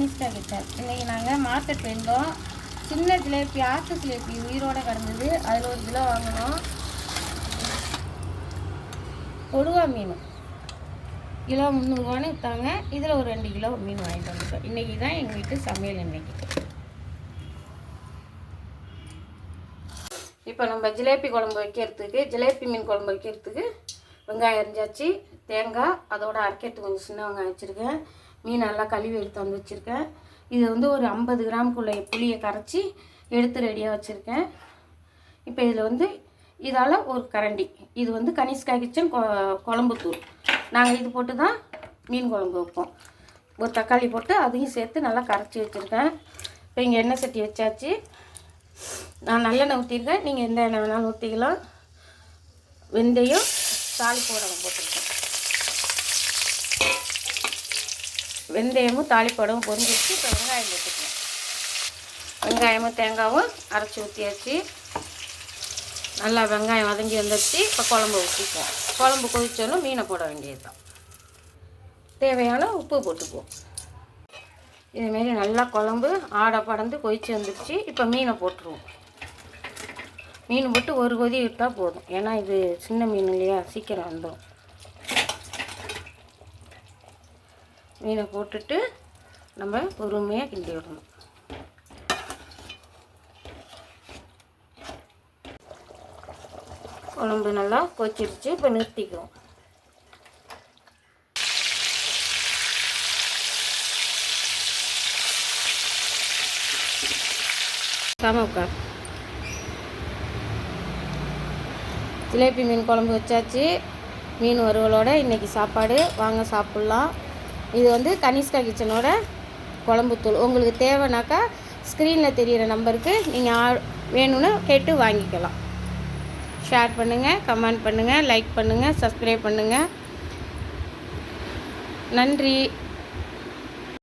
Kanishka kitchen. இன்றைக்கி நாங்கள் market போயிருந்தோம். சின்ன ஜிலேபி, ஆட்டு ஜிலேபி உயிரோடு கிடந்தது. அதில் 1 கிலோ வாங்கினோம். கொடுவா மீன் கிலோ 300 ரூபான்னு விற்றாங்க. இதில் ஒரு 2 கிலோ மீன் வாங்கிட்டு வந்துட்டோம். இன்றைக்கி தான் எங்கள் வீட்டு சமையல். இன்றைக்கி இப்போ நம்ம ஜிலேபி குழம்பு வைக்கிறதுக்கு, ஜிலேபி மீன் குழம்பு வைக்கிறதுக்கு வெங்காயம் அரிஞ்சாச்சு, தேங்காய், அதோட அரைக்கிறதுக்கு கொஞ்சம் சின்ன வெங்காயம் வச்சுருக்கேன். மீன் நல்லா கழுவி எடுத்து வந்து வச்சுருக்கேன். இது வந்து ஒரு 50 கிராமுக்குள்ளே புளியை கரைச்சி எடுத்து ரெடியாக வச்சுருக்கேன். இப்போ இதில் வந்து இதால் ஒரு கரண்டி, இது வந்து கனிஷ்கா கிச்சன் குழம்பு தூள். நாங்கள் இது போட்டு தான் மீன் குழம்பு வைப்போம். ஒரு தக்காளி போட்டு அதையும் சேர்த்து நல்லா கரைச்சி வச்சுருக்கேன். இப்போ இங்கே எண்ணெய் சட்டி வச்சாச்சு. நான் நல்லெண்ணெய் ஊற்றிருக்கேன். நீங்கள் எந்த எண்ணெய் வேணாலும் ஊற்றிக்கலாம். வெந்தயம், தாளிப்பு உடம்பு போட்டிருக்கேன். வெந்தயமும் தாளிப்பு உடம்பு பொரிஞ்சிச்சு. இப்போ வெங்காயம் போட்டுக்கலாம். வெங்காயமும் தேங்காயும் அரைச்சி ஊற்றியாச்சு. நல்லா வெங்காயம் வதங்கி வந்துடுச்சு. இப்போ குழம்பு ஊற்றிக்குவோம். குழம்பு கொதிச்சாலும் மீனை போட வேண்டியது தான். தேவையான உப்பு போட்டுக்குவோம். இதுமாரி நல்லா குழம்பு ஆடை படந்து கொதிச்சு வந்துடுச்சு. இப்போ மீனை போட்டுருவோம். மீன் போட்டு ஒரு கொதி விட்டால் போதும். ஏன்னா இது சின்ன மீன் இல்லையா, சீக்கிரம் வந்துடும். மீனை போட்டுட்டு நம்ம பொறுமையாக கிண்டி விடணும். குழம்பு நல்லா கொதிச்சிருச்சு. இப்போ நிறுத்திக்குவோம். சாமக்கா ஜிலேபி மீன் குழம்பு வச்சாச்சு. மீன் வறுவலோட இன்றைக்கி சாப்பாடு. வாங்க சாப்பிட்லாம். இது வந்து கனிஷ்கா கிச்சனோட குழம்புத்தூள். உங்களுக்கு தேவைனாக்கா ஸ்க்ரீனில் தெரிகிற நம்பருக்கு நீங்கள் வேணும்னு கேட்டு வாங்கிக்கலாம். ஷேர் பண்ணுங்கள், கமெண்ட் பண்ணுங்கள், லைக் பண்ணுங்கள், சப்ஸ்கிரைப் பண்ணுங்கள். நன்றி.